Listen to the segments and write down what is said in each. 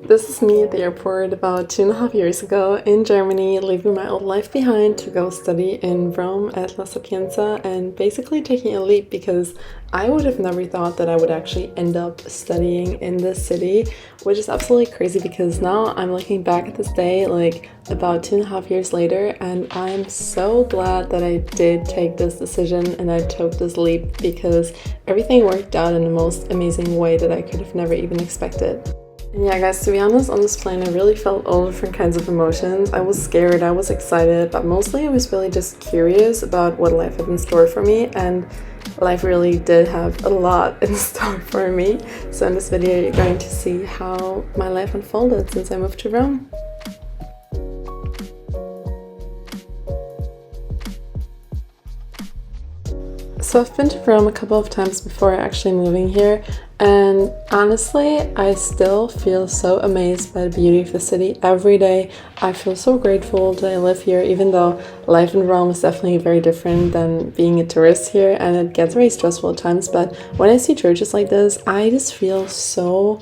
This is me at the airport about 2.5 years ago in Germany, leaving my old life behind to go study in Rome at La Sapienza and basically taking a leap because I would have never thought that I would actually end up studying in this city, which is absolutely crazy because now I'm looking back at this day like about 2.5 years later, and I'm so glad that I did take this decision and I took this leap because everything worked out in the most amazing way that I could have never even expected. And yeah, guys, to be honest, on this plane I really felt all different kinds of emotions. I was scared, I was excited, but mostly I was really just curious about what life had in store for me, and life really did have a lot in store for me. So in this video you're going to see how my life unfolded since I moved to Rome. So I've been to Rome a couple of times before actually moving here, and honestly I still feel so amazed by the beauty of the city every day. I feel so grateful that I live here, even though life in Rome is definitely very different than being a tourist here and it gets very stressful at times, but when I see churches like this I just feel so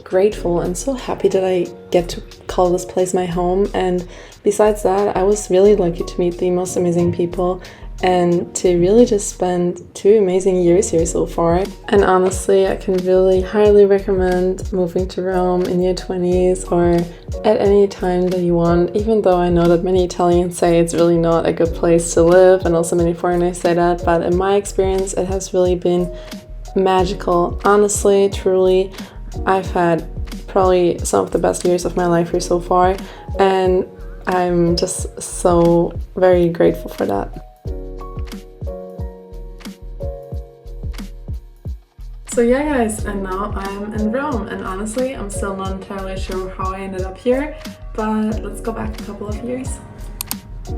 grateful and so happy that I get to call this place my home. And besides that, I was really lucky to meet the most amazing people and to really just spend 2 amazing years here so far. And honestly, I can really highly recommend moving to Rome in your 20s or at any time that you want, even though I know that many Italians say it's really not a good place to live, and also many foreigners say that, but in my experience it has really been magical. Honestly, truly, I've had probably some of the best years of my life here so far, and I'm just so very grateful for that. So yeah guys, and now I'm in Rome, and honestly I'm still not entirely sure how I ended up here, but let's go back a couple of years.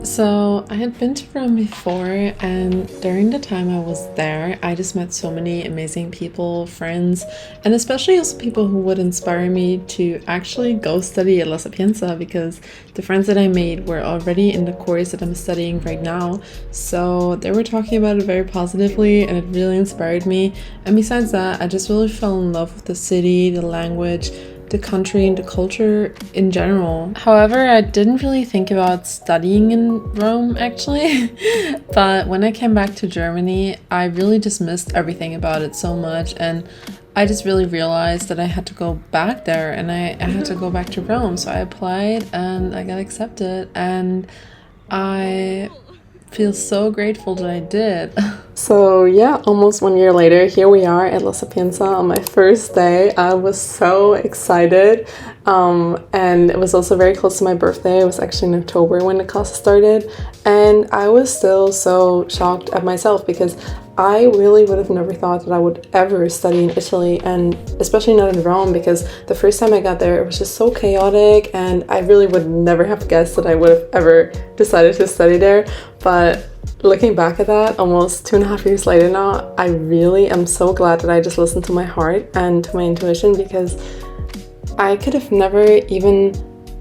So I had been to Rome before, and during the time I was there I just met so many amazing people, friends, and especially also people who would inspire me to actually go study at La Sapienza, because the friends that I made were already in the course that I'm studying right now, so they were talking about it very positively and it really inspired me. And besides that, I just really fell in love with the city, the language, the country, and the culture in general. However, I didn't really think about studying in Rome actually, but when I came back to Germany, I really just missed everything about it so much, and I just really realized that I had to go back there, and I had to go back to Rome. So I applied and I got accepted, and I feel so grateful that I did. So yeah, almost 1 year later, here we are at La Sapienza on my first day. I was so excited, and it was also very close to my birthday. It was actually in October when the class started, and I was still so shocked at myself because I really would have never thought that I would ever study in Italy, and especially not in Rome, because the first time I got there it was just so chaotic, and I really would never have guessed that I would have ever decided to study there. But looking back at that almost 2.5 years later now, I really am so glad that I just listened to my heart and to my intuition, because I could have never even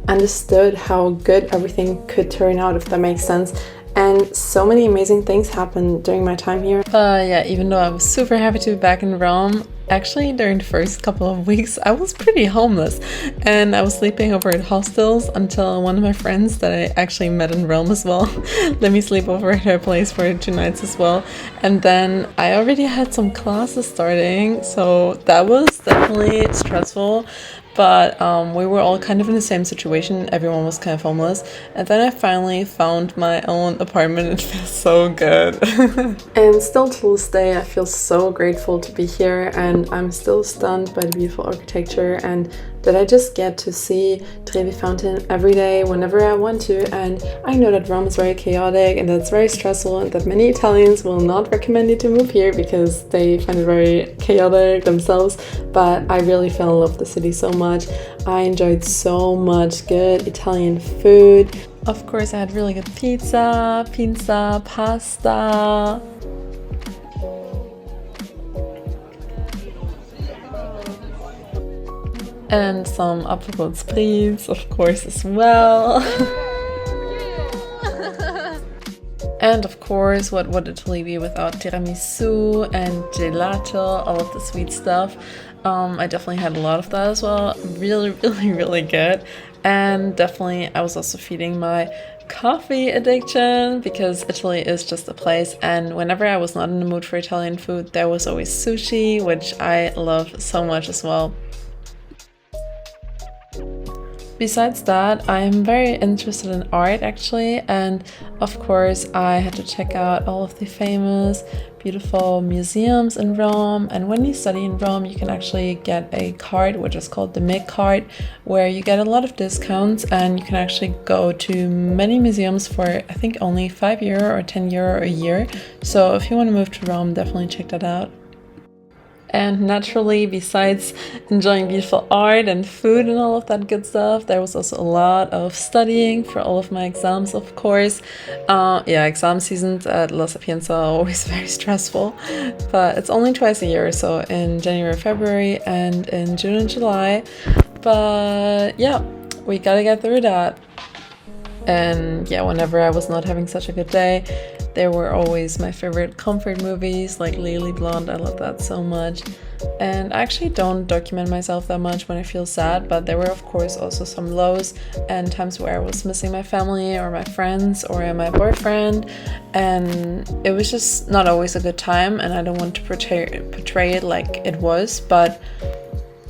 understood how good everything could turn out, if that makes sense. And so many amazing things happened during my time here. Yeah, even though I was super happy to be back in Rome, actually during the first couple of weeks I was pretty homeless, and I was sleeping over at hostels until one of my friends that I actually met in Rome as well let me sleep over at her place for 2 nights as well. And then I already had some classes starting, so that was definitely stressful. But we were all kind of in the same situation. Everyone was kind of homeless. And then I finally found my own apartment. It feels so good. And still to this day, I feel so grateful to be here. And I'm still stunned by the beautiful architecture, and that I just get to see Trevi Fountain every day whenever I want to. And I know that Rome is very chaotic and that it's very stressful, and that many Italians will not recommend you to move here because they find it very chaotic themselves. But I really fell in love with the city so much. I enjoyed so much good Italian food. Of course, I had really good pizza, pasta. And some Apfelrot Spritz, of course, as well. And of course, what would Italy be without tiramisu and gelato, all of the sweet stuff. I definitely had a lot of that as well. Really, really, really good. And definitely I was also feeding my coffee addiction because Italy is just a place, and whenever I was not in the mood for Italian food, there was always sushi, which I love so much as well. Besides that, I'm very interested in art actually, and of course I had to check out all of the famous, beautiful museums in Rome. And when you study in Rome, you can actually get a card which is called the MIG card, where you get a lot of discounts and you can actually go to many museums for I think only €5 or €10 a year. So if you want to move to Rome, definitely check that out. And naturally, besides enjoying beautiful art and food and all of that good stuff, there was also a lot of studying for all of my exams, of course. Yeah, exam seasons at La Sapienza are always very stressful, but it's only twice a year, so in January, February, and in June and July. But yeah, we gotta get through that. And yeah, whenever I was not having such a good day, they were always my favorite comfort movies, like Legally Blonde. I love that so much. And I actually don't document myself that much when I feel sad, but there were of course also some lows and times where I was missing my family or my friends or my boyfriend, and it was just not always a good time, and I don't want to portray it like it was, but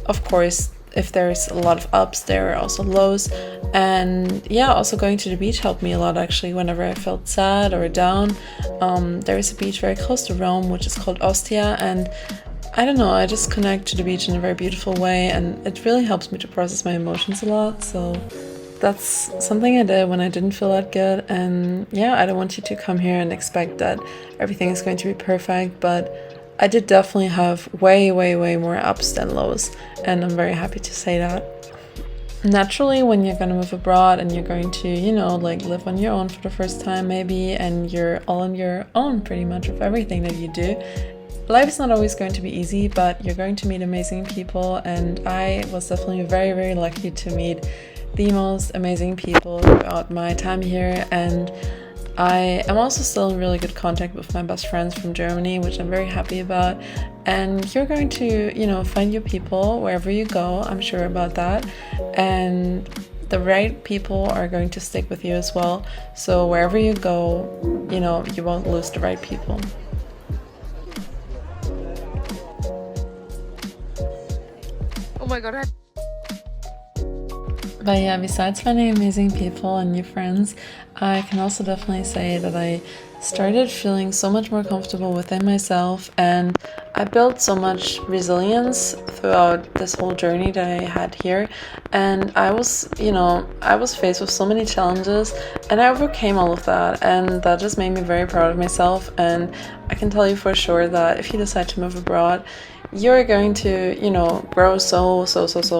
of course if there's a lot of ups, there are also lows. And yeah, also going to the beach helped me a lot actually whenever I felt sad or down. There is a beach very close to Rome which is called Ostia, and I don't know, I just connect to the beach in a very beautiful way, and it really helps me to process my emotions a lot. So that's something I did when I didn't feel that good. And yeah, I don't want you to come here and expect that everything is going to be perfect, but I did definitely have way more ups than lows, and I'm very happy to say that. Naturally, when you're gonna move abroad and you're going to, you know, like live on your own for the first time maybe, and you're all on your own pretty much with everything that you do, life is not always going to be easy, but you're going to meet amazing people, and I was definitely very lucky to meet the most amazing people throughout my time here. And I am also still in really good contact with my best friends from Germany, which I'm very happy about. And you're going to, you know, find your people wherever you go, I'm sure about that. And the right people are going to stick with you as well. So wherever you go, you know, you won't lose the right people. Oh my god. But yeah, besides finding amazing people and new friends, I can also definitely say that I started feeling so much more comfortable within myself, and I built so much resilience throughout this whole journey that I had here. And I was, you know, I was faced with so many challenges, and I overcame all of that, and that just made me very proud of myself. And I can tell you for sure that if you decide to move abroad, you're going to, you know, grow so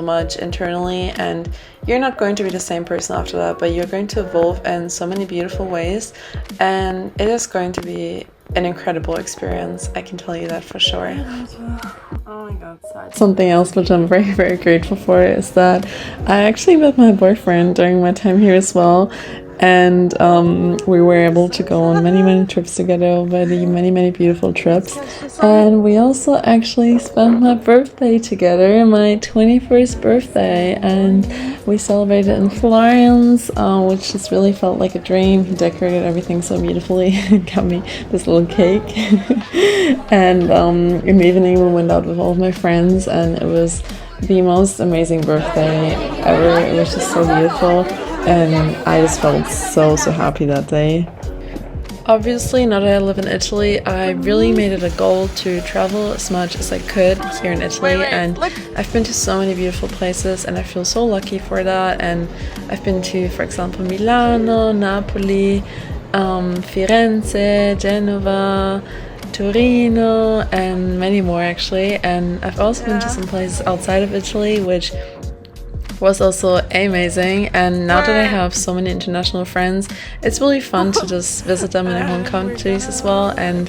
much internally, and you're not going to be the same person after that, but you're going to evolve in so many beautiful ways, and it is going to be an incredible experience. I can tell you that for sure. Oh my god, something else which I'm very grateful for is that I actually met my boyfriend during my time here as well. And we were able to go on many trips together, already many beautiful trips. And we also actually spent my birthday together, my 21st birthday, and we celebrated in Florence, which just really felt like a dream. He decorated everything so beautifully and got me this little cake. And in the evening we went out with all of my friends, and it was the most amazing birthday ever. It was just so beautiful. And I just felt so happy that day. Obviously, now that I live in Italy, I really made it a goal to travel as much as I could here in Italy. And I've been to so many beautiful places, and I feel so lucky for that. And I've been to, for example, Milano, Napoli, Firenze, Genova, Torino, and many more actually. And I've also been to some places outside of Italy, which was also amazing. And now that I have so many international friends, it's really fun to just visit them in their home countries as well. And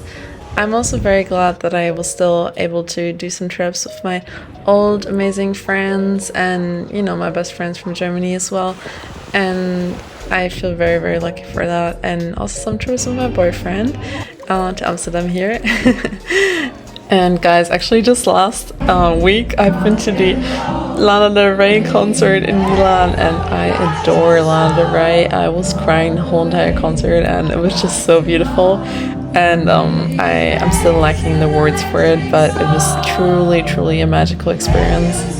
I'm also very glad that I was still able to do some trips with my old amazing friends and, you know, my best friends from Germany as well. And I feel very lucky for that. And also some trips with my boyfriend to Amsterdam here. And guys, actually just last week I've been to the Lana Del Rey concert in Milan, and I adore Lana Del Rey. I was crying the whole entire concert and it was just so beautiful. And I'm still lacking the words for it, but it was truly a magical experience.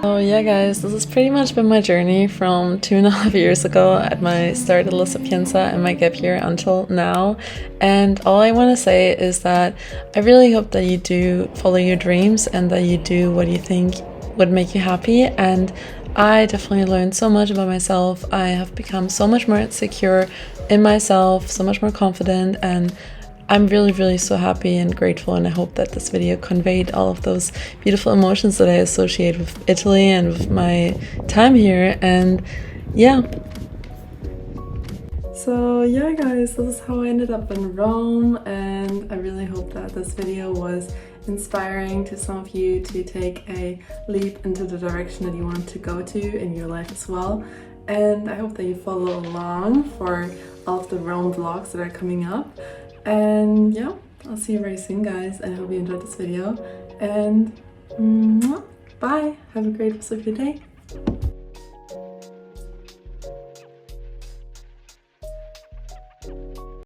So yeah guys, this has pretty much been my journey from 2.5 years ago at my start at La Sapienza and my gap year until now. And all I want to say is that I really hope that you do follow your dreams and that you do what you think would make you happy. And I definitely learned so much about myself. I have become so much more secure in myself, so much more confident, and I'm really so happy and grateful, and I hope that this video conveyed all of those beautiful emotions that I associate with Italy and with my time here. And yeah. So yeah guys, this is how I ended up in Rome, and I really hope that this video was inspiring to some of you to take a leap into the direction that you want to go to in your life as well. And I hope that you follow along for all of the Rome vlogs that are coming up. And yeah, I'll see you very soon guys, and I hope you enjoyed this video, and bye, have a great rest of your day.